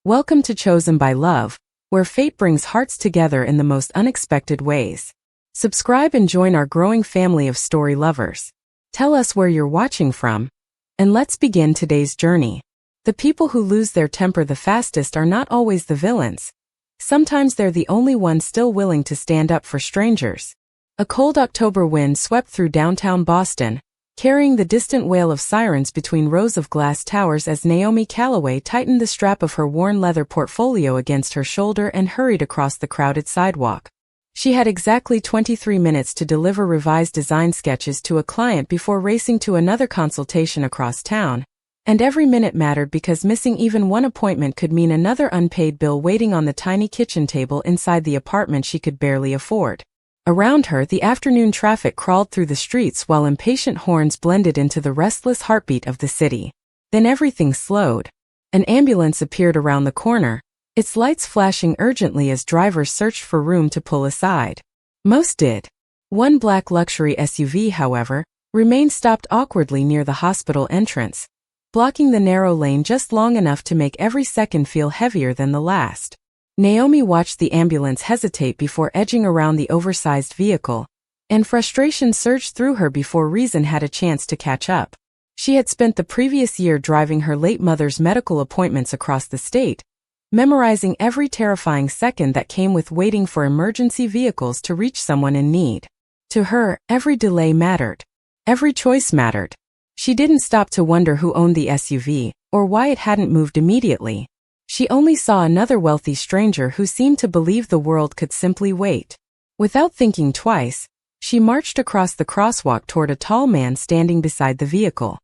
Welcome to Chosen by Love, where fate brings hearts together in the most unexpected ways. Subscribe and join our growing family of story lovers. Tell us where you're watching from, and let's begin today's journey. The people who lose their temper the fastest are not always the villains. Sometimes they're the only ones still willing to stand up for strangers. A cold October wind swept through downtown Boston, carrying the distant wail of sirens between rows of glass towers as Naomi Calloway tightened the strap of her worn leather portfolio against her shoulder and hurried across the crowded sidewalk. She had exactly 23 minutes to deliver revised design sketches to a client before racing to another consultation across town, and every minute mattered because missing even one appointment could mean another unpaid bill waiting on the tiny kitchen table inside the apartment she could barely afford. Around her, the afternoon traffic crawled through the streets while impatient horns blended into the restless heartbeat of the city. Then everything slowed. An ambulance appeared around the corner, its lights flashing urgently as drivers searched for room to pull aside. Most did. One black luxury SUV, however, remained stopped awkwardly near the hospital entrance, blocking the narrow lane just long enough to make every second feel heavier than the last. Naomi watched the ambulance hesitate before edging around the oversized vehicle, and frustration surged through her before reason had a chance to catch up. She had spent the previous year driving her late mother's medical appointments across the state, memorizing every terrifying second that came with waiting for emergency vehicles to reach someone in need. To her, every delay mattered. Every choice mattered. She didn't stop to wonder who owned the SUV, or why it hadn't moved immediately. She only saw another wealthy stranger who seemed to believe the world could simply wait. Without thinking twice, she marched across the crosswalk toward a tall man standing beside the vehicle.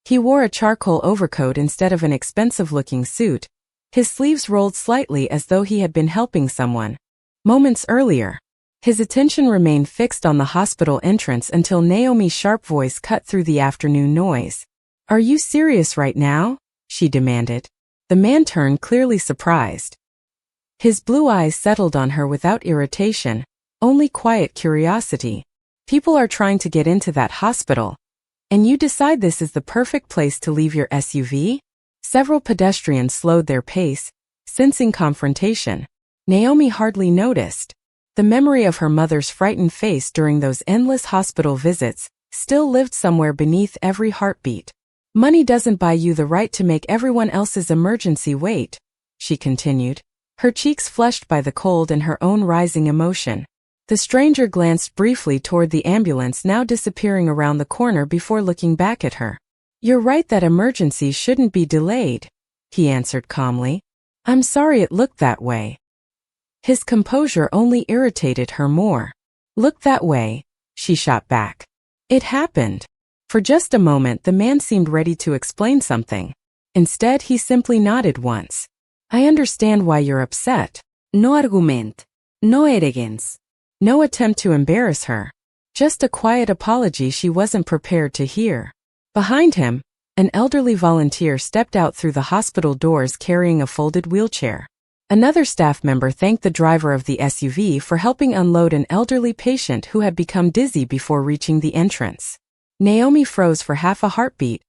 He wore a charcoal overcoat instead of an expensive-looking suit, his sleeves rolled slightly as though he had been helping someone. Moments earlier, his attention remained fixed on the hospital entrance until Naomi's sharp voice cut through the afternoon noise. "Are you serious right now?" she demanded. The man turned, clearly surprised. His blue eyes settled on her without irritation, only quiet curiosity. "People are trying to get into that hospital, and you decide this is the perfect place to leave your SUV?" Several pedestrians slowed their pace, sensing confrontation. Naomi hardly noticed. The memory of her mother's frightened face during those endless hospital visits still lived somewhere beneath every heartbeat. "Money doesn't buy you the right to make everyone else's emergency wait," she continued, her cheeks flushed by the cold and her own rising emotion. The stranger glanced briefly toward the ambulance now disappearing around the corner before looking back at her. "You're right that emergencies shouldn't be delayed," he answered calmly. "I'm sorry it looked that way." His composure only irritated her more. "Looked that way?" she shot back. "It happened." For just a moment the man seemed ready to explain something. Instead he simply nodded once. "I understand why you're upset." No argument. No arrogance. No attempt to embarrass her. Just a quiet apology she wasn't prepared to hear. Behind him, an elderly volunteer stepped out through the hospital doors carrying a folded wheelchair. Another staff member thanked the driver of the SUV for helping unload an elderly patient who had become dizzy before reaching the entrance. Naomi froze for half a heartbeat,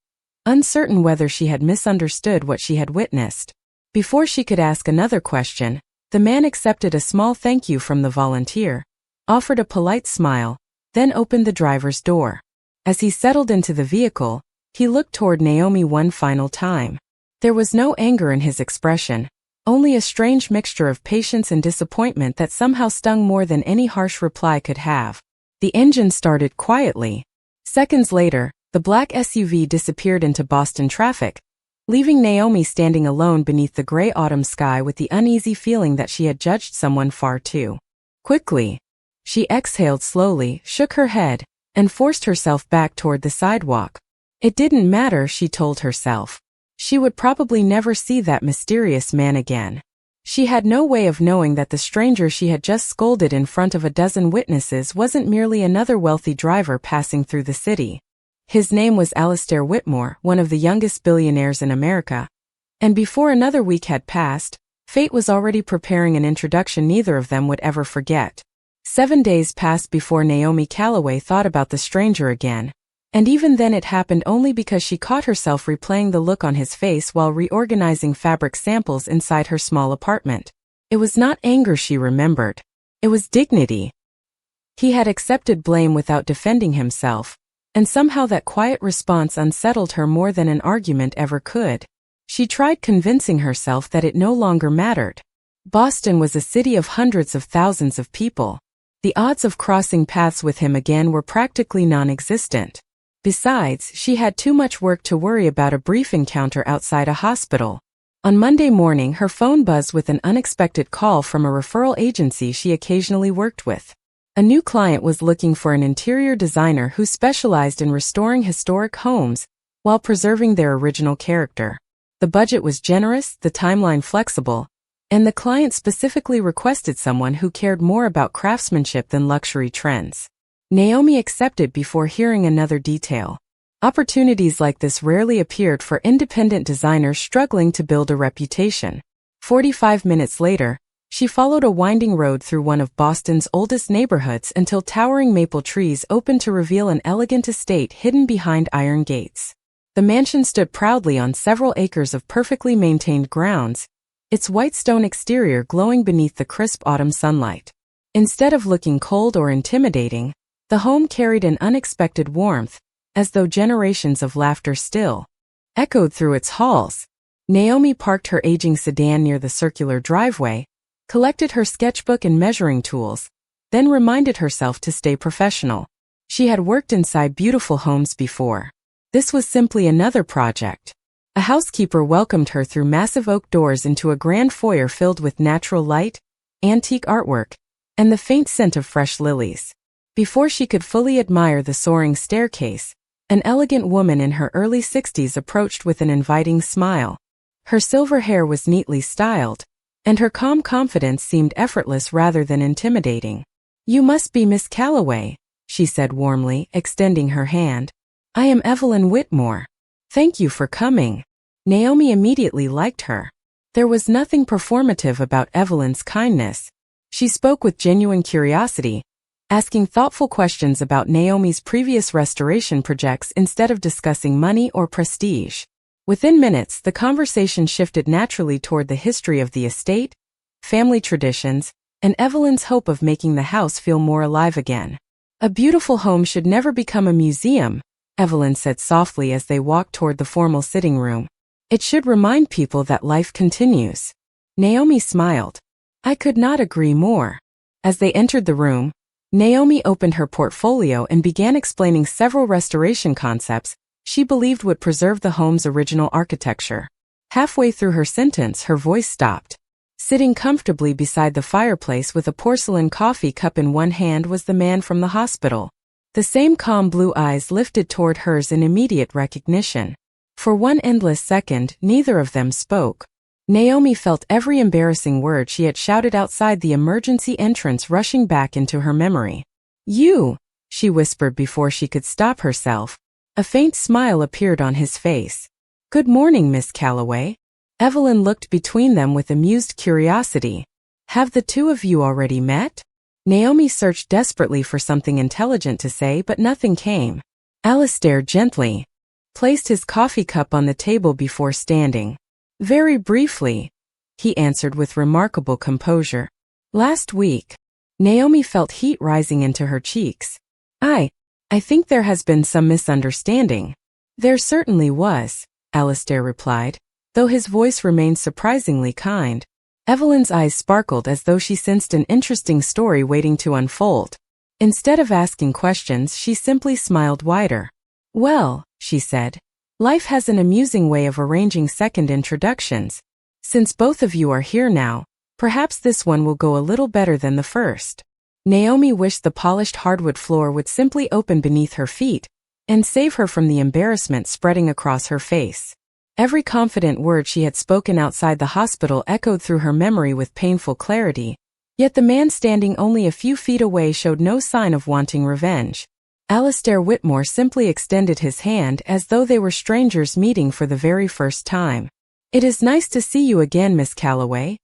uncertain whether she had misunderstood what she had witnessed. Before she could ask another question, the man accepted a small thank you from the volunteer, offered a polite smile, then opened the driver's door. As he settled into the vehicle, he looked toward Naomi one final time. There was no anger in his expression, only a strange mixture of patience and disappointment that somehow stung more than any harsh reply could have. The engine started quietly. Seconds later, the black SUV disappeared into Boston traffic, leaving Naomi standing alone beneath the gray autumn sky with the uneasy feeling that she had judged someone far too quickly. She exhaled slowly, shook her head, and forced herself back toward the sidewalk. It didn't matter, she told herself. She would probably never see that mysterious man again. She had no way of knowing that the stranger she had just scolded in front of a dozen witnesses wasn't merely another wealthy driver passing through the city. His name was Alastair Whitmore, one of the youngest billionaires in America. And before another week had passed, fate was already preparing an introduction neither of them would ever forget. 7 days passed before Naomi Calloway thought about the stranger again, And even then it happened only because she caught herself replaying the look on his face while reorganizing fabric samples inside her small apartment. It was not anger she remembered. It was dignity. He had accepted blame without defending himself, and somehow that quiet response unsettled her more than an argument ever could. She tried convincing herself that it no longer mattered. Boston was a city of hundreds of thousands of people. The odds of crossing paths with him again were practically non-existent. Besides, she had too much work to worry about a brief encounter outside a hospital. On Monday morning, her phone buzzed with an unexpected call from a referral agency she occasionally worked with. A new client was looking for an interior designer who specialized in restoring historic homes while preserving their original character. The budget was generous, the timeline flexible, and the client specifically requested someone who cared more about craftsmanship than luxury trends. Naomi accepted before hearing another detail. Opportunities like this rarely appeared for independent designers struggling to build a reputation. 45 minutes later, she followed a winding road through one of Boston's oldest neighborhoods until towering maple trees opened to reveal an elegant estate hidden behind iron gates. The mansion stood proudly on several acres of perfectly maintained grounds, its white stone exterior glowing beneath the crisp autumn sunlight. Instead of looking cold or intimidating, the home carried an unexpected warmth, as though generations of laughter still echoed through its halls. Naomi parked her aging sedan near the circular driveway, collected her sketchbook and measuring tools, then reminded herself to stay professional. She had worked inside beautiful homes before. This was simply another project. A housekeeper welcomed her through massive oak doors into a grand foyer filled with natural light, antique artwork, and the faint scent of fresh lilies. Before she could fully admire the soaring staircase, an elegant woman in her early 60s approached with an inviting smile. Her silver hair was neatly styled, and her calm confidence seemed effortless rather than intimidating. "You must be Miss Calloway," she said warmly, extending her hand. "I am Evelyn Whitmore. Thank you for coming." Naomi immediately liked her. There was nothing performative about Evelyn's kindness. She spoke with genuine curiosity, asking thoughtful questions about Naomi's previous restoration projects instead of discussing money or prestige. Within minutes, the conversation shifted naturally toward the history of the estate, family traditions, and Evelyn's hope of making the house feel more alive again. "A beautiful home should never become a museum," Evelyn said softly as they walked toward the formal sitting room. "It should remind people that life continues." Naomi smiled. "I could not agree more." As they entered the room, Naomi opened her portfolio and began explaining several restoration concepts she believed would preserve the home's original architecture. Halfway through her sentence, her voice stopped. Sitting comfortably beside the fireplace with a porcelain coffee cup in one hand was the man from the hospital. The same calm blue eyes lifted toward hers in immediate recognition. For one endless second, neither of them spoke. Naomi felt every embarrassing word she had shouted outside the emergency entrance rushing back into her memory. "You," she whispered before she could stop herself. A faint smile appeared on his face. "Good morning, Miss Calloway." Evelyn looked between them with amused curiosity. "Have the two of you already met?" Naomi searched desperately for something intelligent to say, but nothing came. Alistair gently placed his coffee cup on the table before standing. "Very briefly," he answered with remarkable composure. "Last week." Naomi felt heat rising into her cheeks. I think there has been some misunderstanding." "There certainly was," Alistair replied, though his voice remained surprisingly kind. Evelyn's eyes sparkled as though she sensed an interesting story waiting to unfold. Instead of asking questions, she simply smiled wider. "Well," she said, "life has an amusing way of arranging second introductions. Since both of you are here now, perhaps this one will go a little better than the first." Naomi wished the polished hardwood floor would simply open beneath her feet and save her from the embarrassment spreading across her face. Every confident word she had spoken outside the hospital echoed through her memory with painful clarity, yet the man standing only a few feet away showed no sign of wanting revenge. Alistair Whitmore simply extended his hand as though they were strangers meeting for the very first time. "It is nice to see you again, Miss Calloway,"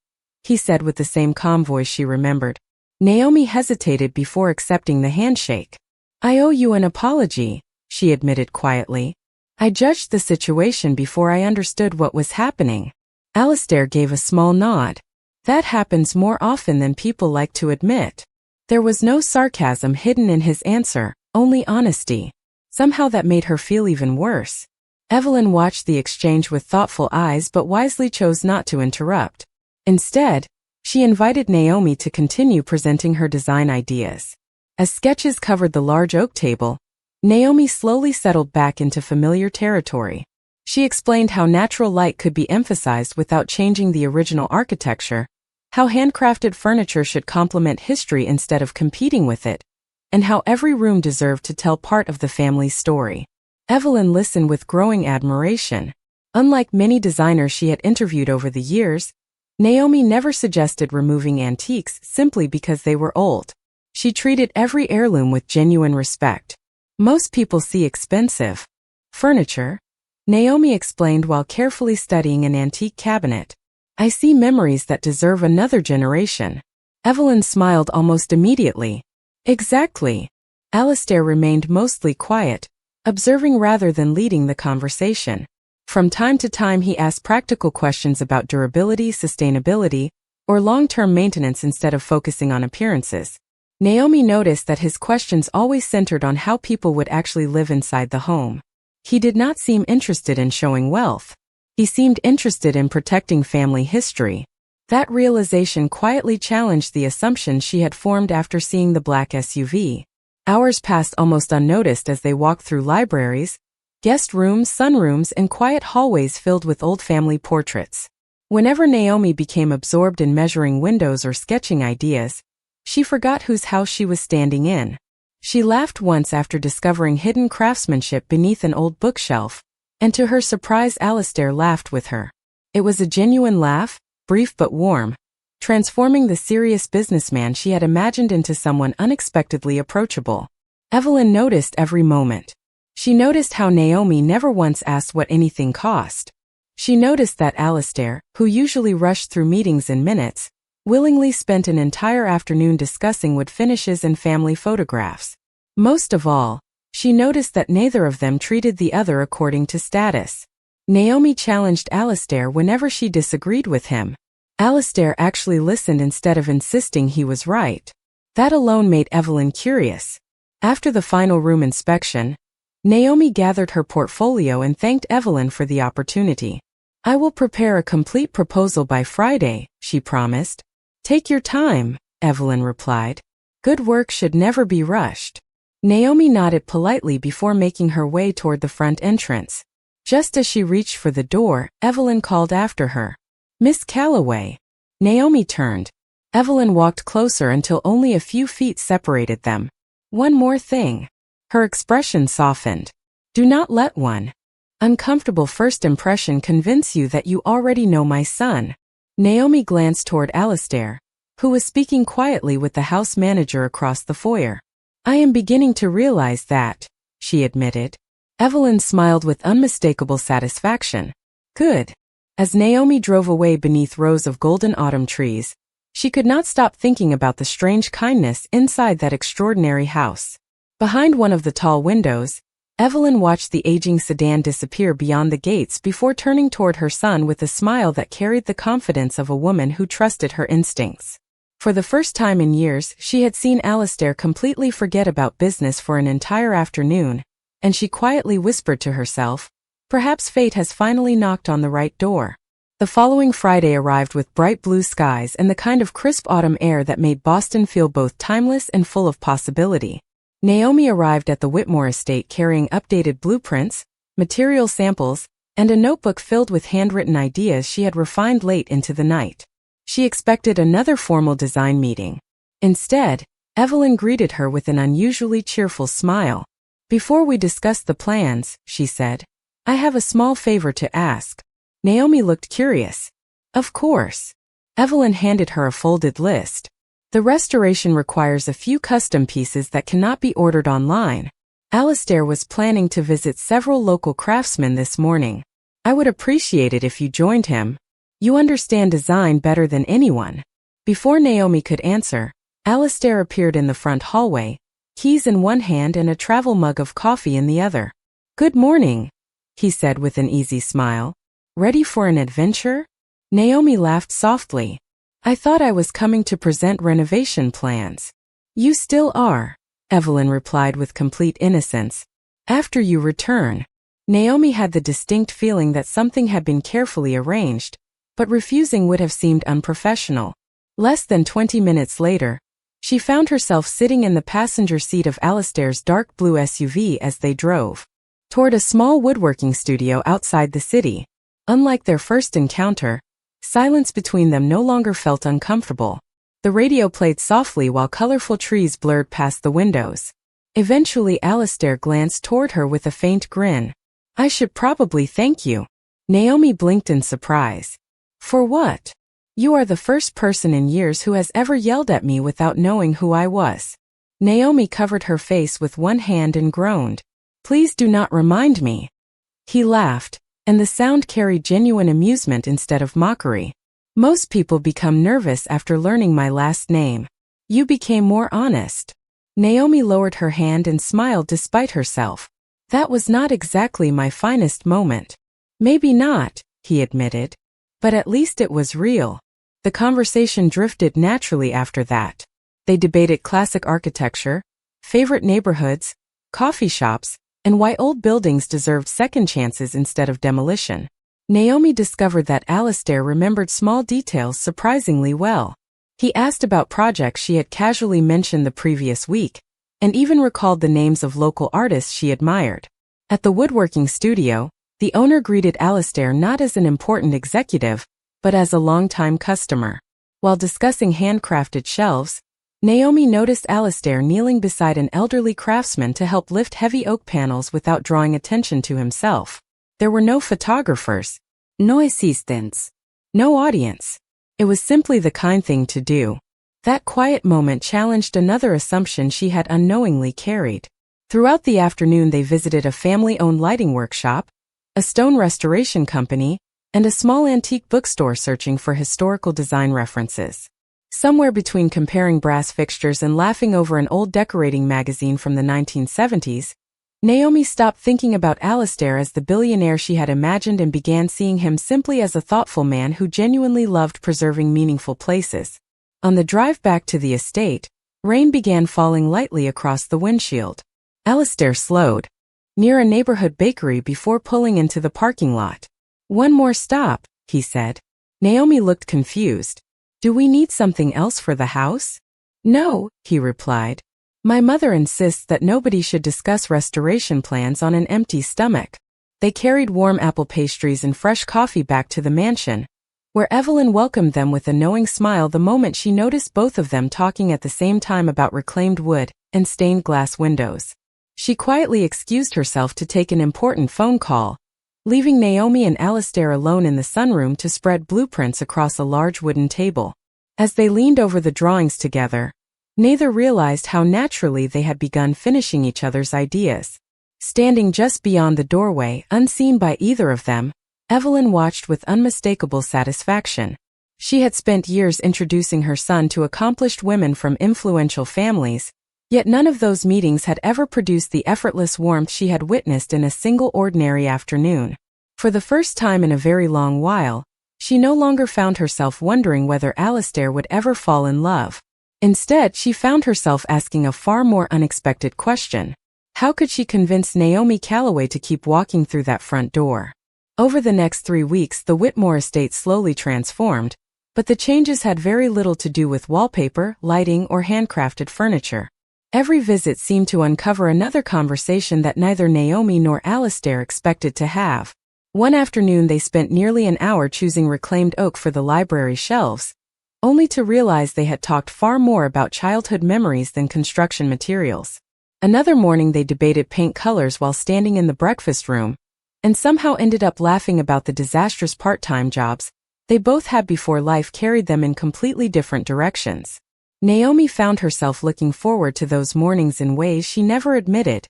he said with the same calm voice she remembered. Naomi hesitated before accepting the handshake. "I owe you an apology," she admitted quietly. I judged the situation before I understood what was happening. Alistair gave a small nod. That happens more often than people like to admit. There was no sarcasm hidden in his answer, only honesty. Somehow that made her feel even worse. Evelyn watched the exchange with thoughtful eyes but wisely chose not to interrupt. Instead, she invited Naomi to continue presenting her design ideas. As sketches covered the large oak table, Naomi slowly settled back into familiar territory. She explained how natural light could be emphasized without changing the original architecture, how handcrafted furniture should complement history instead of competing with it, and how every room deserved to tell part of the family's story. Evelyn listened with growing admiration. Unlike many designers she had interviewed over the years, Naomi never suggested removing antiques simply because they were old. She treated every heirloom with genuine respect. Most people see expensive furniture, Naomi explained while carefully studying an antique cabinet. I see memories that deserve another generation. Evelyn smiled almost immediately. Exactly. Alistair remained mostly quiet, observing rather than leading the conversation. From time to time he asked practical questions about durability, sustainability, or long-term maintenance instead of focusing on appearances. Naomi noticed that his questions always centered on how people would actually live inside the home. He did not seem interested in showing wealth. He seemed interested in protecting family history. That realization quietly challenged the assumption she had formed after seeing the black SUV. Hours passed almost unnoticed as they walked through libraries, guest rooms, sunrooms, and quiet hallways filled with old family portraits. Whenever Naomi became absorbed in measuring windows or sketching ideas, she forgot whose house she was standing in. She laughed once after discovering hidden craftsmanship beneath an old bookshelf, and to her surprise Alistair laughed with her. It was a genuine laugh, brief but warm, transforming the serious businessman she had imagined into someone unexpectedly approachable. Evelyn noticed every moment. She noticed how Naomi never once asked what anything cost. She noticed that Alistair, who usually rushed through meetings in minutes, willingly spent an entire afternoon discussing wood finishes and family photographs. Most of all, she noticed that neither of them treated the other according to status. Naomi challenged Alistair whenever she disagreed with him. Alistair actually listened instead of insisting he was right. That alone made Evelyn curious. After the final room inspection, Naomi gathered her portfolio and thanked Evelyn for the opportunity. I will prepare a complete proposal by Friday, she promised. Take your time, Evelyn replied. Good work should never be rushed. Naomi nodded politely before making her way toward the front entrance. Just as she reached for the door, Evelyn called after her. Miss Calloway. Naomi turned. Evelyn walked closer until only a few feet separated them. One more thing. Her expression softened. Do not let one uncomfortable first impression convince you that you already know my son. Naomi glanced toward Alistair, who was speaking quietly with the house manager across the foyer. I am beginning to realize that, she admitted. Evelyn smiled with unmistakable satisfaction. Good. As Naomi drove away beneath rows of golden autumn trees, she could not stop thinking about the strange kindness inside that extraordinary house. Behind one of the tall windows, Evelyn watched the aging sedan disappear beyond the gates before turning toward her son with a smile that carried the confidence of a woman who trusted her instincts. For the first time in years, she had seen Alistair completely forget about business for an entire afternoon, and she quietly whispered to herself, perhaps fate has finally knocked on the right door. The following Friday arrived with bright blue skies and the kind of crisp autumn air that made Boston feel both timeless and full of possibility. Naomi arrived at the Whitmore estate carrying updated blueprints, material samples, and a notebook filled with handwritten ideas she had refined late into the night. She expected another formal design meeting. Instead, Evelyn greeted her with an unusually cheerful smile. Before we discuss the plans, she said, I have a small favor to ask. Naomi looked curious. Of course. Evelyn handed her a folded list. The restoration requires a few custom pieces that cannot be ordered online. Alistair was planning to visit several local craftsmen this morning. I would appreciate it if you joined him. You understand design better than anyone. Before Naomi could answer, Alistair appeared in the front hallway, keys in one hand and a travel mug of coffee in the other. "Good morning," he said with an easy smile. "Ready for an adventure?" Naomi laughed softly. "I thought I was coming to present renovation plans." "You still are," Evelyn replied with complete innocence. "After you return." Naomi had the distinct feeling that something had been carefully arranged, but refusing would have seemed unprofessional. Less than 20 minutes later, she found herself sitting in the passenger seat of Alistair's dark blue SUV as they drove toward a small woodworking studio outside the city. Unlike their first encounter, silence between them no longer felt uncomfortable. The radio played softly while colorful trees blurred past the windows. Eventually Alistair glanced toward her with a faint grin. "I should probably thank you." Naomi blinked in surprise. "For what?" "You are the first person in years who has ever yelled at me without knowing who I was." Naomi covered her face with one hand and groaned. "Please do not remind me." He laughed, and the sound carried genuine amusement instead of mockery. "Most people become nervous after learning my last name. You became more honest." Naomi lowered her hand and smiled despite herself. "That was not exactly my finest moment." "Maybe not," he admitted. "But at least it was real." The conversation drifted naturally after that. They debated classic architecture, favorite neighborhoods, coffee shops, and why old buildings deserved second chances instead of demolition. Naomi discovered that Alistair remembered small details surprisingly well. He asked about projects she had casually mentioned the previous week, and even recalled the names of local artists she admired. At the woodworking studio, the owner greeted Alistair not as an important executive, but as a longtime customer. While discussing handcrafted shelves, Naomi noticed Alistair kneeling beside an elderly craftsman to help lift heavy oak panels without drawing attention to himself. There were no photographers, no assistants, no audience. It was simply the kind thing to do. That quiet moment challenged another assumption she had unknowingly carried. Throughout the afternoon they visited a family-owned lighting workshop, a stone restoration company, and a small antique bookstore searching for historical design references. Somewhere between comparing brass fixtures and laughing over an old decorating magazine from the 1970s, Naomi stopped thinking about Alistair as the billionaire she had imagined and began seeing him simply as a thoughtful man who genuinely loved preserving meaningful places. On the drive back to the estate, rain began falling lightly across the windshield. Alistair slowed near a neighborhood bakery before pulling into the parking lot. "One more stop," he said. Naomi looked confused. "Do we need something else for the house?" "No," he replied. "My mother insists that nobody should discuss restoration plans on an empty stomach." They carried warm apple pastries and fresh coffee back to the mansion, where Evelyn welcomed them with a knowing smile the moment she noticed both of them talking at the same time about reclaimed wood and stained glass windows. She quietly excused herself to take an important phone call, leaving Naomi and Alistair alone in the sunroom to spread blueprints across a large wooden table. As they leaned over the drawings together, neither realized how naturally they had begun finishing each other's ideas. Standing just beyond the doorway, unseen by either of them, Evelyn watched with unmistakable satisfaction. She had spent years introducing her son to accomplished women from influential families, yet none of those meetings had ever produced the effortless warmth she had witnessed in a single ordinary afternoon. For the first time in a very long while, she no longer found herself wondering whether Alistair would ever fall in love. Instead, she found herself asking a far more unexpected question. How could she convince Naomi Calloway to keep walking through that front door? Over the next 3 weeks, the Whitmore estate slowly transformed, but the changes had very little to do with wallpaper, lighting, or handcrafted furniture. Every visit seemed to uncover another conversation that neither Naomi nor Alistair expected to have. One afternoon they spent nearly an hour choosing reclaimed oak for the library shelves, only to realize they had talked far more about childhood memories than construction materials. Another morning they debated paint colors while standing in the breakfast room, and somehow ended up laughing about the disastrous part-time jobs they both had before life carried them in completely different directions. Naomi found herself looking forward to those mornings in ways she never admitted,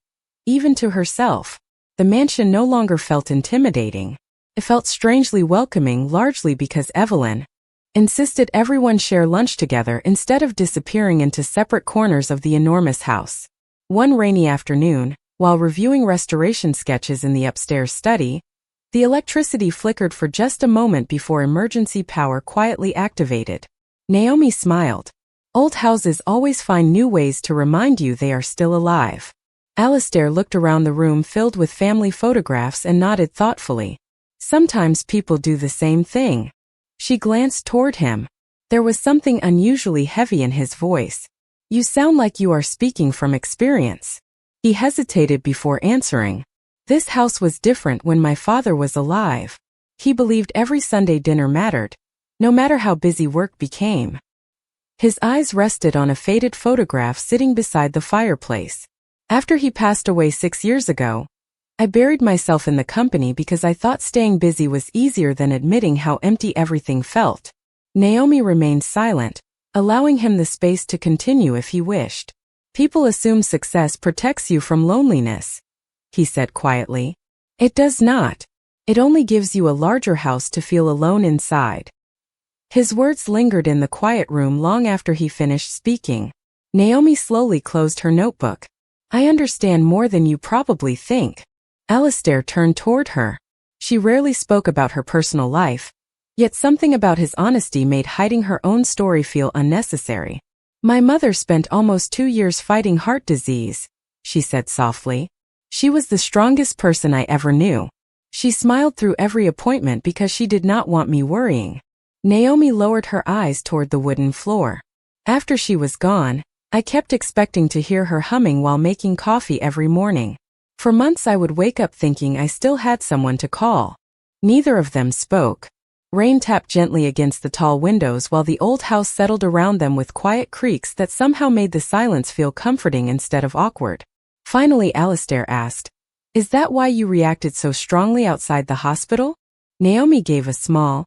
even to herself. The mansion no longer felt intimidating. It felt strangely welcoming, largely because Evelyn insisted everyone share lunch together instead of disappearing into separate corners of the enormous house. One rainy afternoon, while reviewing restoration sketches in the upstairs study, the electricity flickered for just a moment before emergency power quietly activated. Naomi smiled. Old houses always find new ways to remind you they are still alive. Alistair looked around the room filled with family photographs and nodded thoughtfully. Sometimes people do the same thing. She glanced toward him. There was something unusually heavy in his voice. You sound like you are speaking from experience. He hesitated before answering. This house was different when my father was alive. He believed every Sunday dinner mattered, no matter how busy work became. His eyes rested on a faded photograph sitting beside the fireplace. After he passed away 6 years ago, I buried myself in the company because I thought staying busy was easier than admitting how empty everything felt. Naomi remained silent, allowing him the space to continue if he wished. People assume success protects you from loneliness, he said quietly. It does not. It only gives you a larger house to feel alone inside. His words lingered in the quiet room long after he finished speaking. Naomi slowly closed her notebook. I understand more than you probably think. Alistair turned toward her. She rarely spoke about her personal life, yet something about his honesty made hiding her own story feel unnecessary. My mother spent almost 2 years fighting heart disease, she said softly. She was the strongest person I ever knew. She smiled through every appointment because she did not want me worrying. Naomi lowered her eyes toward the wooden floor. After she was gone, I kept expecting to hear her humming while making coffee every morning. For months I would wake up thinking I still had someone to call. Neither of them spoke. Rain tapped gently against the tall windows while the old house settled around them with quiet creaks that somehow made the silence feel comforting instead of awkward. Finally Alistair asked, Is that why you reacted so strongly outside the hospital? Naomi gave a small,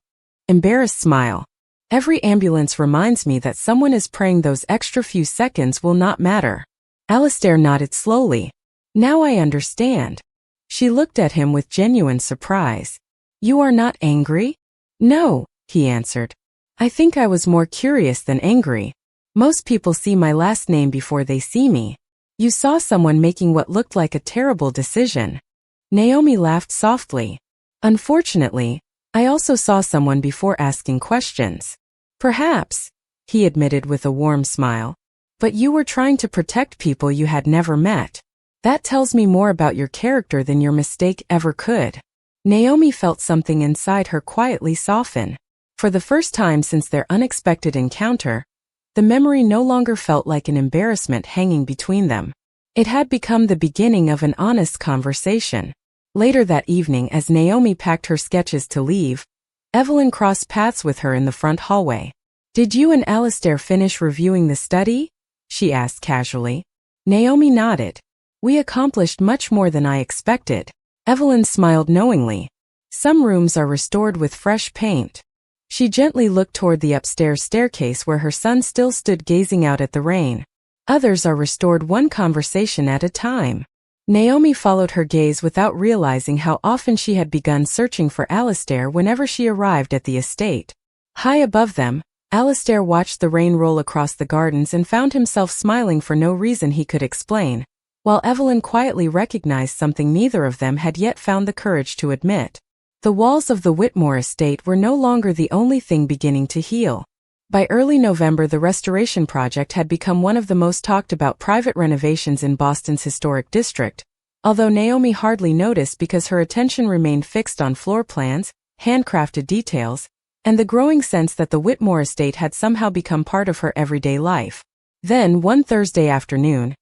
embarrassed smile. Every ambulance reminds me that someone is praying those extra few seconds will not matter. Alistair nodded slowly. Now I understand. She looked at him with genuine surprise. You are not angry? No, he answered. I think I was more curious than angry. Most people see my last name before they see me. You saw someone making what looked like a terrible decision. Naomi laughed softly. Unfortunately, I also saw someone before asking questions. Perhaps, he admitted with a warm smile. But you were trying to protect people you had never met. That tells me more about your character than your mistake ever could. Naomi felt something inside her quietly soften. For the first time since their unexpected encounter, the memory no longer felt like an embarrassment hanging between them. It had become the beginning of an honest conversation. Later that evening, as Naomi packed her sketches to leave, Evelyn crossed paths with her in the front hallway. Did you and Alistair finish reviewing the study? She asked casually. Naomi nodded. We accomplished much more than I expected. Evelyn smiled knowingly. Some rooms are restored with fresh paint. She gently looked toward the upstairs staircase where her son still stood gazing out at the rain. Others are restored one conversation at a time. Naomi followed her gaze without realizing how often she had begun searching for Alistair whenever she arrived at the estate. High above them, Alistair watched the rain roll across the gardens and found himself smiling for no reason he could explain, while Evelyn quietly recognized something neither of them had yet found the courage to admit. The walls of the Whitmore estate were no longer the only thing beginning to heal. By early November, the restoration project had become one of the most talked about private renovations in Boston's historic district, although Naomi hardly noticed because her attention remained fixed on floor plans, handcrafted details, and the growing sense that the Whitmore estate had somehow become part of her everyday life. Then, one Thursday afternoon,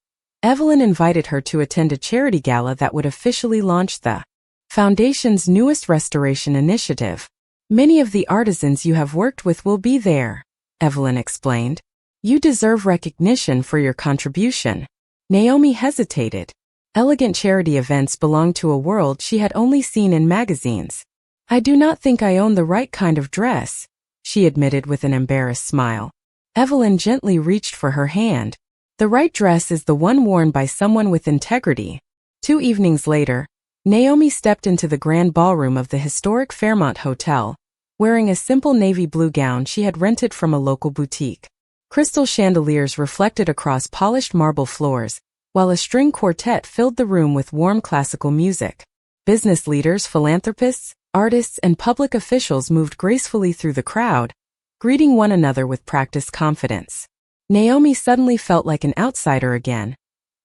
Evelyn invited her to attend a charity gala that would officially launch the Foundation's newest restoration initiative. Many of the artisans you have worked with will be there, Evelyn explained. You deserve recognition for your contribution. Naomi hesitated. Elegant charity events belonged to a world she had only seen in magazines. I do not think I own the right kind of dress, she admitted with an embarrassed smile. Evelyn gently reached for her hand. The right dress is the one worn by someone with integrity. 2 evenings later, Naomi stepped into the grand ballroom of the historic Fairmont Hotel, wearing a simple navy blue gown she had rented from a local boutique. Crystal chandeliers reflected across polished marble floors, while a string quartet filled the room with warm classical music. Business leaders, philanthropists, artists, and public officials moved gracefully through the crowd, greeting one another with practiced confidence. Naomi suddenly felt like an outsider again,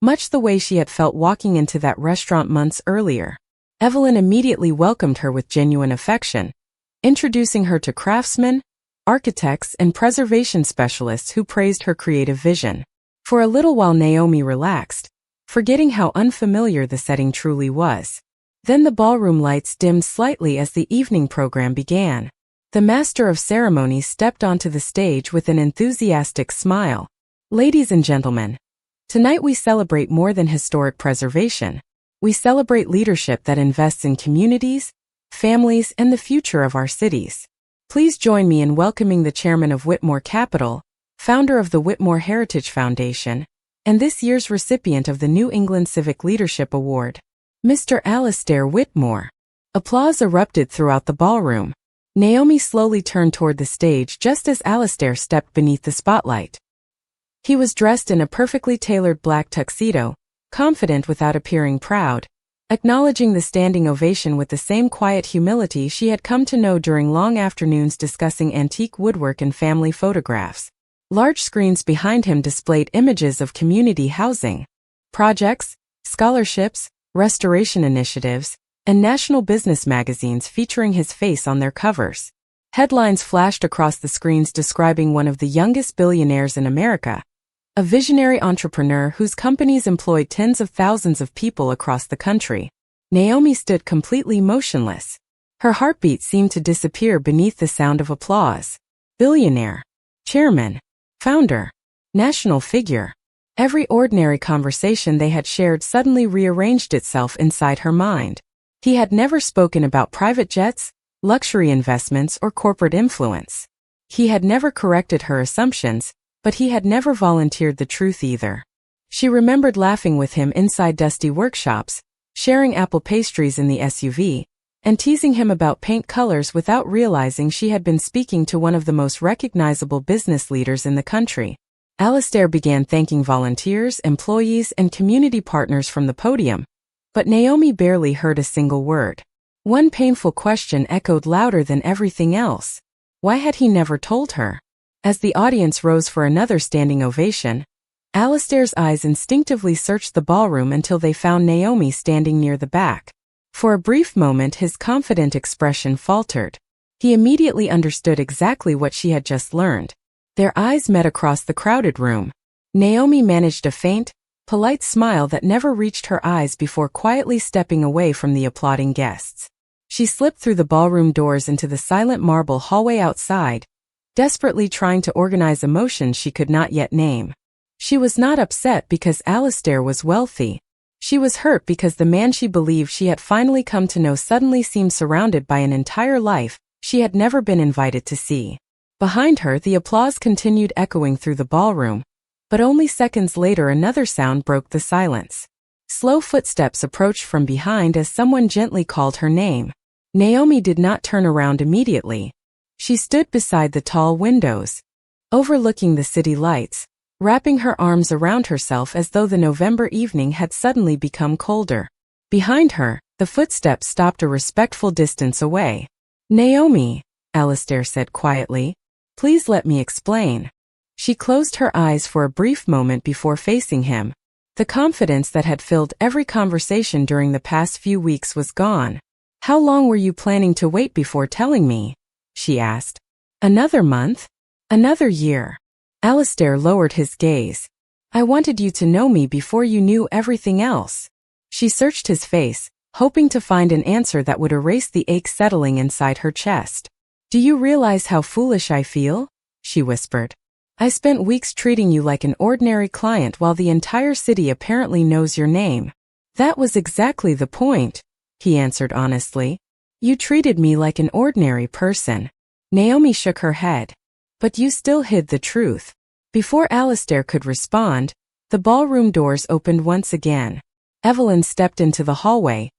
much the way she had felt walking into that restaurant months earlier. Evelyn immediately welcomed her with genuine affection, introducing her to craftsmen, architects, and preservation specialists who praised her creative vision. For a little while Naomi relaxed, forgetting how unfamiliar the setting truly was. Then the ballroom lights dimmed slightly as the evening program began. The master of ceremonies stepped onto the stage with an enthusiastic smile. Ladies and gentlemen, tonight we celebrate more than historic preservation. We celebrate leadership that invests in communities, families, and the future of our cities. Please join me in welcoming the chairman of Whitmore Capital, founder of the Whitmore Heritage Foundation, and this year's recipient of the New England Civic Leadership Award, Mr. Alastair Whitmore. Applause erupted throughout the ballroom. Naomi slowly turned toward the stage just as Alastair stepped beneath the spotlight. He was dressed in a perfectly tailored black tuxedo, confident without appearing proud, acknowledging the standing ovation with the same quiet humility she had come to know during long afternoons discussing antique woodwork and family photographs. Large screens behind him displayed images of community housing projects, scholarships, restoration initiatives, and national business magazines featuring his face on their covers. Headlines flashed across the screens describing one of the youngest billionaires in America, a visionary entrepreneur whose companies employed tens of thousands of people across the country. Naomi stood completely motionless. Her heartbeat seemed to disappear beneath the sound of applause. Billionaire, chairman, founder, national figure. Every ordinary conversation they had shared suddenly rearranged itself inside her mind. He had never spoken about private jets, luxury investments, or corporate influence. He had never corrected her assumptions, but he had never volunteered the truth either. She remembered laughing with him inside dusty workshops, sharing apple pastries in the SUV, and teasing him about paint colors without realizing she had been speaking to one of the most recognizable business leaders in the country. Alastair began thanking volunteers, employees, and community partners from the podium, but Naomi barely heard a single word. One painful question echoed louder than everything else. Why had he never told her? As the audience rose for another standing ovation, Alastair's eyes instinctively searched the ballroom until they found Naomi standing near the back. For a brief moment his confident expression faltered. He immediately understood exactly what she had just learned. Their eyes met across the crowded room. Naomi managed a faint, polite smile that never reached her eyes before quietly stepping away from the applauding guests. She slipped through the ballroom doors into the silent marble hallway outside, desperately trying to organize emotions she could not yet name. She was not upset because Alastair was wealthy. She was hurt because the man she believed she had finally come to know suddenly seemed surrounded by an entire life she had never been invited to see. Behind her, the applause continued echoing through the ballroom, but only seconds later another sound broke the silence. Slow footsteps approached from behind as someone gently called her name. Naomi did not turn around immediately. She stood beside the tall windows, overlooking the city lights, wrapping her arms around herself as though the November evening had suddenly become colder. Behind her, the footsteps stopped a respectful distance away. "Naomi," Alastair said quietly, "please let me explain." She closed her eyes for a brief moment before facing him. The confidence that had filled every conversation during the past few weeks was gone. "How long were you planning to wait before telling me?" she asked. "Another month? Another year?" Alastair lowered his gaze. "I wanted you to know me before you knew everything else." She searched his face, hoping to find an answer that would erase the ache settling inside her chest. "Do you realize how foolish I feel?" she whispered. "I spent weeks treating you like an ordinary client while the entire city apparently knows your name." "That was exactly the point," he answered honestly. "You treated me like an ordinary person." Naomi shook her head. "But you still hid the truth." Before Alastair could respond, the ballroom doors opened once again. Evelyn stepped into the hallway,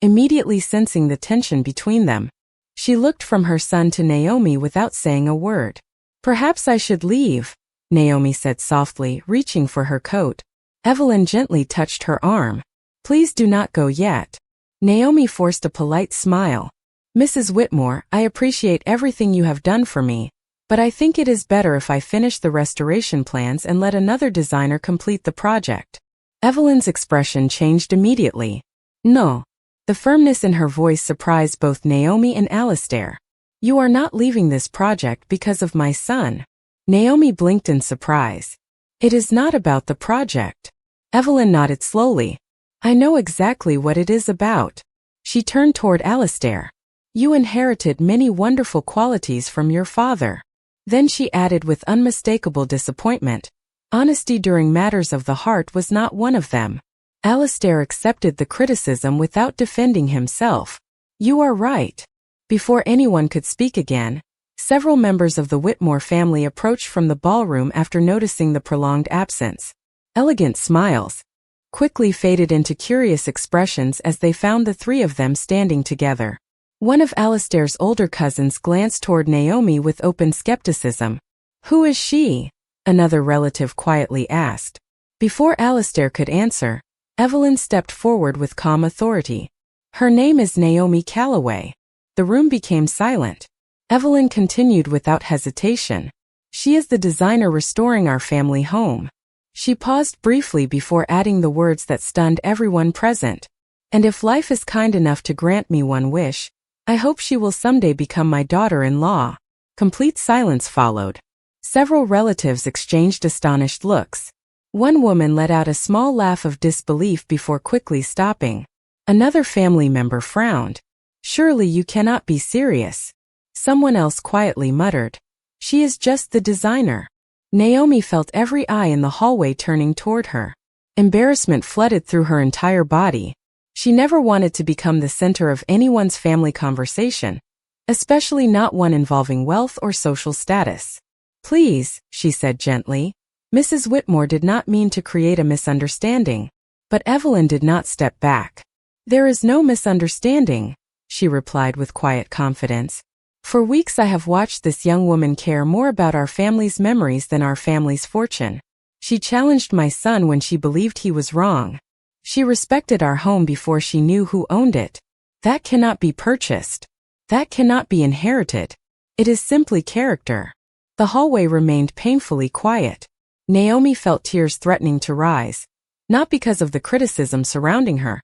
immediately sensing the tension between them. She looked from her son to Naomi without saying a word. "Perhaps I should leave," Naomi said softly, reaching for her coat. Evelyn gently touched her arm. Please do not go yet. Naomi forced a polite smile. Mrs. Whitmore, I appreciate everything you have done for me, but I think it is better if I finish the restoration plans and let another designer complete the project. Evelyn's expression changed immediately. No. The firmness in her voice surprised both Naomi and Alistair. You are not leaving this project because of my son. Naomi blinked in surprise. It is not about the project. Evelyn nodded slowly. I know exactly what it is about. She turned toward Alistair. You inherited many wonderful qualities from your father. Then she added with unmistakable disappointment. Honesty during matters of the heart was not one of them. Alistair accepted the criticism without defending himself. You are right. Before anyone could speak again, several members of the Whitmore family approached from the ballroom after noticing the prolonged absence. Elegant smiles quickly faded into curious expressions as they found the three of them standing together. One of Alistair's older cousins glanced toward Naomi with open skepticism. Who is she? Another relative quietly asked. Before Alistair could answer, Evelyn stepped forward with calm authority. Her name is Naomi Calloway. The room became silent. Evelyn continued without hesitation. She is the designer restoring our family home. She paused briefly before adding the words that stunned everyone present. And if life is kind enough to grant me one wish, I hope she will someday become my daughter-in-law. Complete silence followed. Several relatives exchanged astonished looks. One woman let out a small laugh of disbelief before quickly stopping. Another family member frowned. Surely you cannot be serious. Someone else quietly muttered. She is just the designer. Naomi felt every eye in the hallway turning toward her. Embarrassment flooded through her entire body. She never wanted to become the center of anyone's family conversation, especially not one involving wealth or social status. Please, she said gently. Mrs. Whitmore did not mean to create a misunderstanding. But Evelyn did not step back. There is no misunderstanding, she replied with quiet confidence. For weeks I have watched this young woman care more about our family's memories than our family's fortune. She challenged my son when she believed he was wrong. She respected our home before she knew who owned it. That cannot be purchased. That cannot be inherited. It is simply character. The hallway remained painfully quiet. Naomi felt tears threatening to rise, not because of the criticism surrounding her,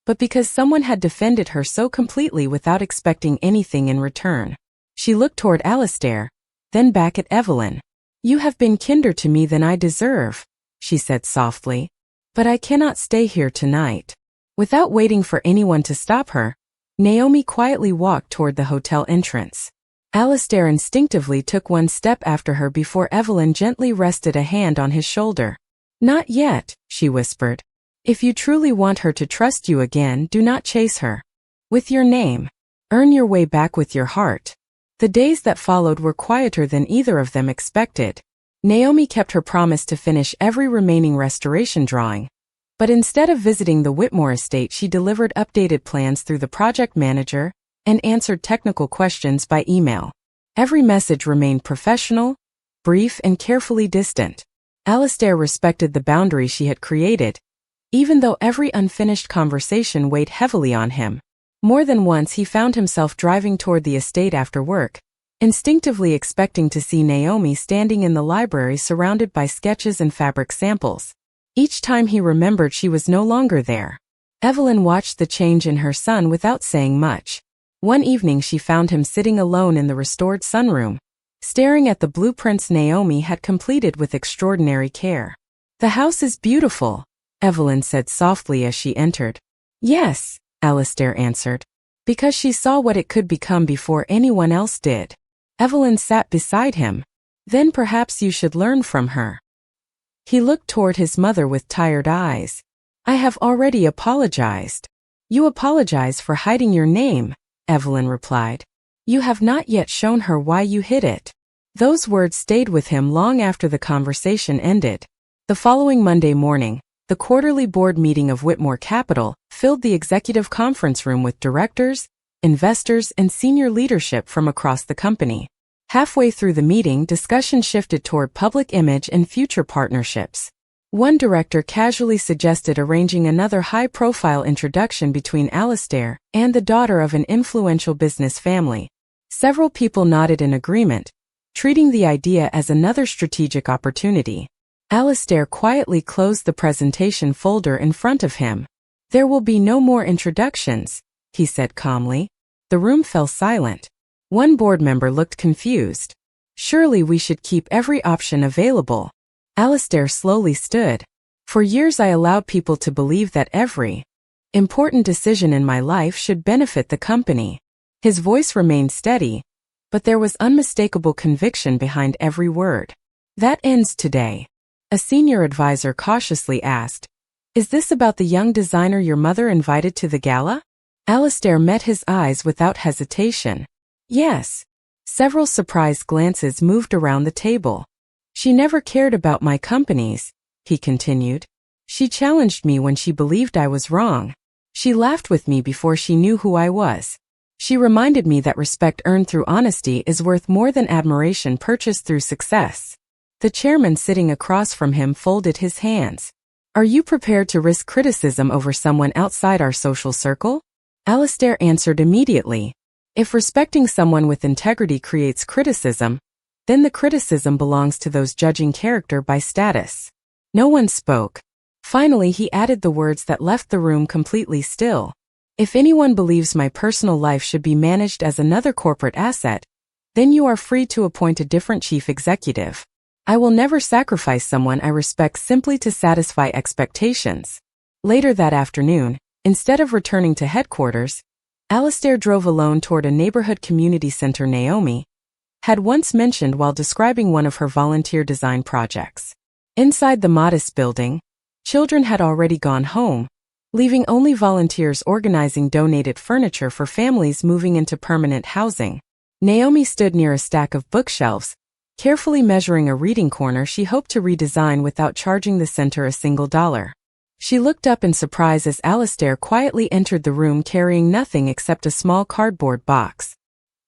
but because someone had defended her so completely without expecting anything in return. She looked toward Alistair, then back at Evelyn. You have been kinder to me than I deserve, she said softly. But I cannot stay here tonight. Without waiting for anyone to stop her, Naomi quietly walked toward the hotel entrance. Alistair instinctively took one step after her before Evelyn gently rested a hand on his shoulder. Not yet, she whispered. If you truly want her to trust you again, do not chase her. With your name, earn your way back with your heart. The days that followed were quieter than either of them expected. Naomi kept her promise to finish every remaining restoration drawing. But instead of visiting the Whitmore estate, she delivered updated plans through the project manager and answered technical questions by email. Every message remained professional, brief, and carefully distant. Alistair respected the boundaries she had created, even though every unfinished conversation weighed heavily on him. More than once he found himself driving toward the estate after work, instinctively expecting to see Naomi standing in the library surrounded by sketches and fabric samples. Each time he remembered she was no longer there. Evelyn watched the change in her son without saying much. One evening she found him sitting alone in the restored sunroom, staring at the blueprints Naomi had completed with extraordinary care. The house is beautiful, Evelyn said softly as she entered. Yes, Alistair answered, because she saw what it could become before anyone else did. Evelyn sat beside him. Then perhaps you should learn from her. He looked toward his mother with tired eyes. I have already apologized. You apologize for hiding your name, Evelyn replied. You have not yet shown her why you hid it. Those words stayed with him long after the conversation ended. The following Monday morning, the quarterly board meeting of Whitmore Capital filled the executive conference room with directors, investors, and senior leadership from across the company. Halfway through the meeting, discussion shifted toward public image and future partnerships. One director casually suggested arranging another high-profile introduction between Alastair and the daughter of an influential business family. Several people nodded in agreement, treating the idea as another strategic opportunity. Alastair quietly closed the presentation folder in front of him. "There will be no more introductions," he said calmly. The room fell silent. One board member looked confused. "Surely we should keep every option available." Alastair slowly stood. "For years I allowed people to believe that every important decision in my life should benefit the company." His voice remained steady, but there was unmistakable conviction behind every word. "That ends today," a senior advisor cautiously asked. "Is this about the young designer your mother invited to the gala?" Alastair met his eyes without hesitation. "Yes." Several surprised glances moved around the table. "She never cared about my companies," he continued. "She challenged me when she believed I was wrong. She laughed with me before she knew who I was. She reminded me that respect earned through honesty is worth more than admiration purchased through success." The chairman sitting across from him folded his hands. "Are you prepared to risk criticism over someone outside our social circle?" Alastair answered immediately. "If respecting someone with integrity creates criticism, then the criticism belongs to those judging character by status." No one spoke. Finally, he added the words that left the room completely still. "If anyone believes my personal life should be managed as another corporate asset, then you are free to appoint a different chief executive. I will never sacrifice someone I respect simply to satisfy expectations." Later that afternoon, instead of returning to headquarters, Alastair drove alone toward a neighborhood community center Naomi had once mentioned while describing one of her volunteer design projects. Inside the modest building, children had already gone home, leaving only volunteers organizing donated furniture for families moving into permanent housing. Naomi stood near a stack of bookshelves, carefully measuring a reading corner she hoped to redesign without charging the center a single dollar. She looked up in surprise as Alastair quietly entered the room carrying nothing except a small cardboard box.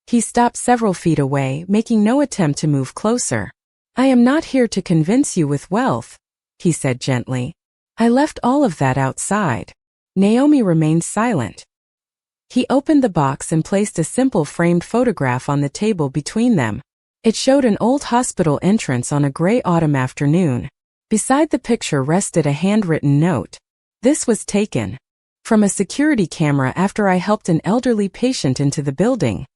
He stopped several feet away, making no attempt to move closer. "I am not here to convince you with wealth," he said gently. "I left all of that outside." Naomi remained silent. He opened the box and placed a simple framed photograph on the table between them. It showed an old hospital entrance on a gray autumn afternoon. Beside the picture rested a handwritten note. "This was taken from a security camera after I helped an elderly patient into the building,"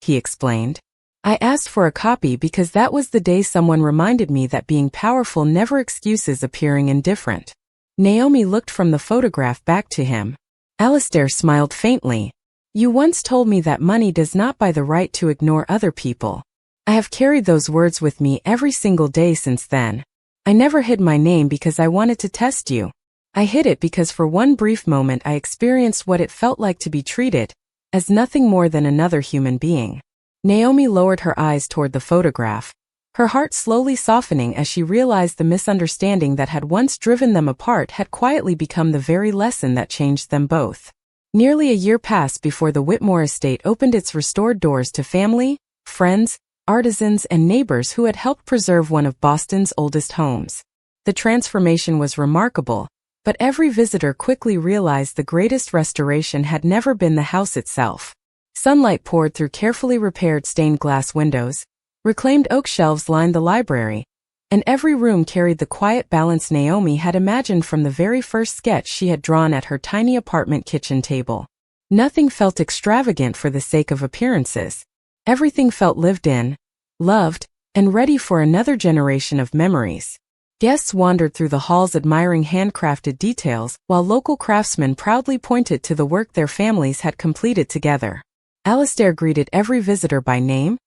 he explained. "I asked for a copy because that was the day someone reminded me that being powerful never excuses appearing indifferent." Naomi looked from the photograph back to him. Alastair smiled faintly. "You once told me that money does not buy the right to ignore other people. I have carried those words with me every single day since then. I never hid my name because I wanted to test you. I hid it because for one brief moment I experienced what it felt like to be treated as nothing more than another human being." Naomi lowered her eyes toward the photograph, her heart slowly softening as she realized the misunderstanding that had once driven them apart had quietly become the very lesson that changed them both. Nearly a year passed before the Whitmore estate opened its restored doors to family, friends, artisans, and neighbors who had helped preserve one of Boston's oldest homes. The transformation was remarkable, but every visitor quickly realized the greatest restoration had never been the house itself. Sunlight poured through carefully repaired stained glass windows, reclaimed oak shelves lined the library, and every room carried the quiet balance Naomi had imagined from the very first sketch she had drawn at her tiny apartment kitchen table. Nothing felt extravagant for the sake of appearances. Everything felt lived in, loved, and ready for another generation of memories. Guests wandered through the halls admiring handcrafted details, while local craftsmen proudly pointed to the work their families had completed together. Alastair greeted every visitor by name,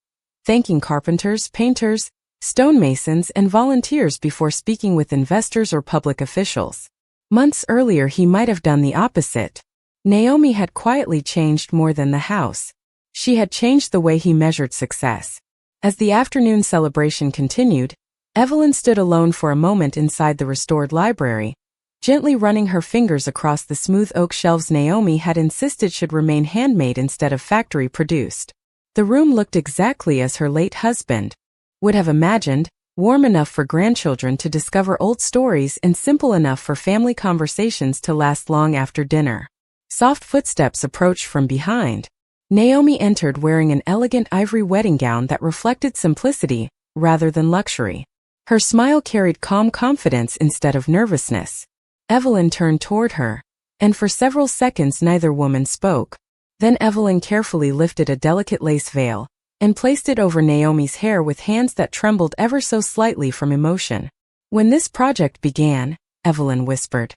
thanking carpenters, painters, stonemasons, and volunteers before speaking with investors or public officials. Months earlier he might have done the opposite. Naomi had quietly changed more than the house. She had changed the way he measured success. As the afternoon celebration continued, Evelyn stood alone for a moment inside the restored library, gently running her fingers across the smooth oak shelves Naomi had insisted should remain handmade instead of factory-produced. The room looked exactly as her late husband would have imagined, warm enough for grandchildren to discover old stories and simple enough for family conversations to last long after dinner. Soft footsteps approached from behind. Naomi entered wearing an elegant ivory wedding gown that reflected simplicity rather than luxury. Her smile carried calm confidence instead of nervousness. Evelyn turned toward her, and for several seconds neither woman spoke. Then Evelyn carefully lifted a delicate lace veil and placed it over Naomi's hair with hands that trembled ever so slightly from emotion. "When this project began," Evelyn whispered,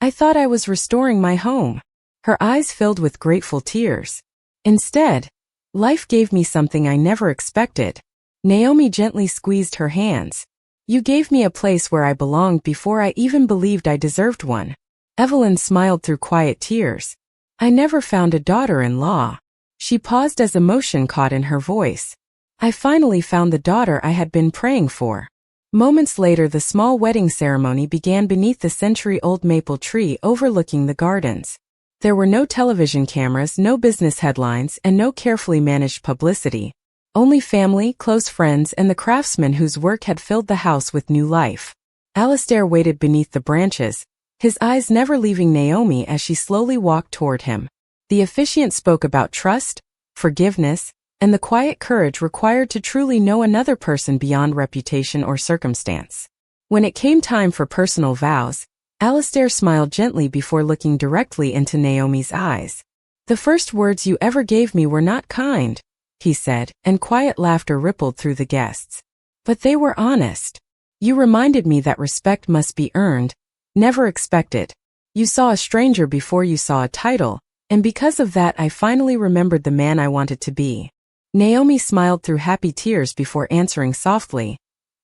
"I thought I was restoring my home." Her eyes filled with grateful tears. "Instead, life gave me something I never expected." Naomi gently squeezed her hands. "You gave me a place where I belonged before I even believed I deserved one." Evelyn smiled through quiet tears. "I never found a daughter-in-law." She paused as emotion caught in her voice. "I finally found the daughter I had been praying for." Moments later, the small wedding ceremony began beneath the century-old maple tree overlooking the gardens. There were no television cameras, no business headlines, and no carefully managed publicity. Only family, close friends, and the craftsmen whose work had filled the house with new life. Alistair waited beneath the branches, his eyes never leaving Naomi as she slowly walked toward him. The officiant spoke about trust, forgiveness, and the quiet courage required to truly know another person beyond reputation or circumstance. When it came time for personal vows, Alistair smiled gently before looking directly into Naomi's eyes. "The first words you ever gave me were not kind," he said, and quiet laughter rippled through the guests. "But they were honest. You reminded me that respect must be earned, never expected. You saw a stranger before you saw a title, and because of that I finally remembered the man I wanted to be." Naomi smiled through happy tears before answering softly,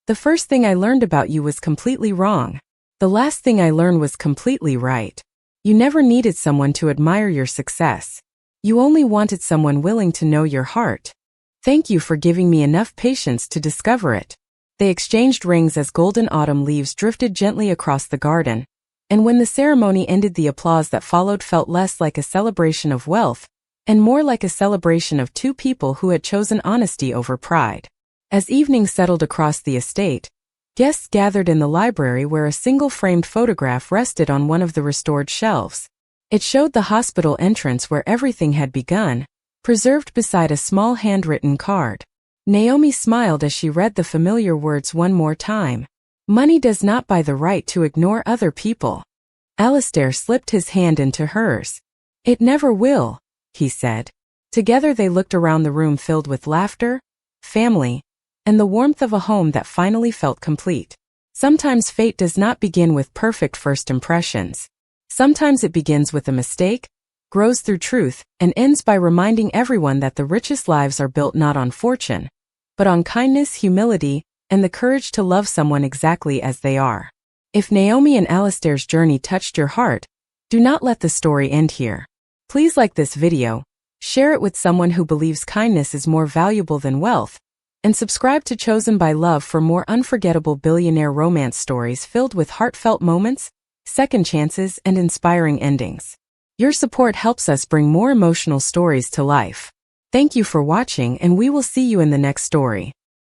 "The first thing I learned about you was completely wrong. The last thing I learned was completely right. You never needed someone to admire your success. You only wanted someone willing to know your heart. Thank you for giving me enough patience to discover it." They exchanged rings as golden autumn leaves drifted gently across the garden, and when the ceremony ended, the applause that followed felt less like a celebration of wealth and more like a celebration of two people who had chosen honesty over pride. As evening settled across the estate, guests gathered in the library where a single framed photograph rested on one of the restored shelves. It showed the hospital entrance where everything had begun, preserved beside a small handwritten card. Naomi smiled as she read the familiar words one more time. "Money does not buy the right to ignore other people." Alistair slipped his hand into hers. "It never will," he said. Together they looked around the room filled with laughter, family, and the warmth of a home that finally felt complete. Sometimes fate does not begin with perfect first impressions. Sometimes it begins with a mistake, grows through truth, and ends by reminding everyone that the richest lives are built not on fortune, but on kindness, humility, and the courage to love someone exactly as they are. If Naomi and Alistair's journey touched your heart, do not let the story end here. Please like this video, share it with someone who believes kindness is more valuable than wealth, and subscribe to Chosen by Love for more unforgettable billionaire romance stories filled with heartfelt moments, second chances, and inspiring endings. Your support helps us bring more emotional stories to life. Thank you for watching, and we will see you in the next story.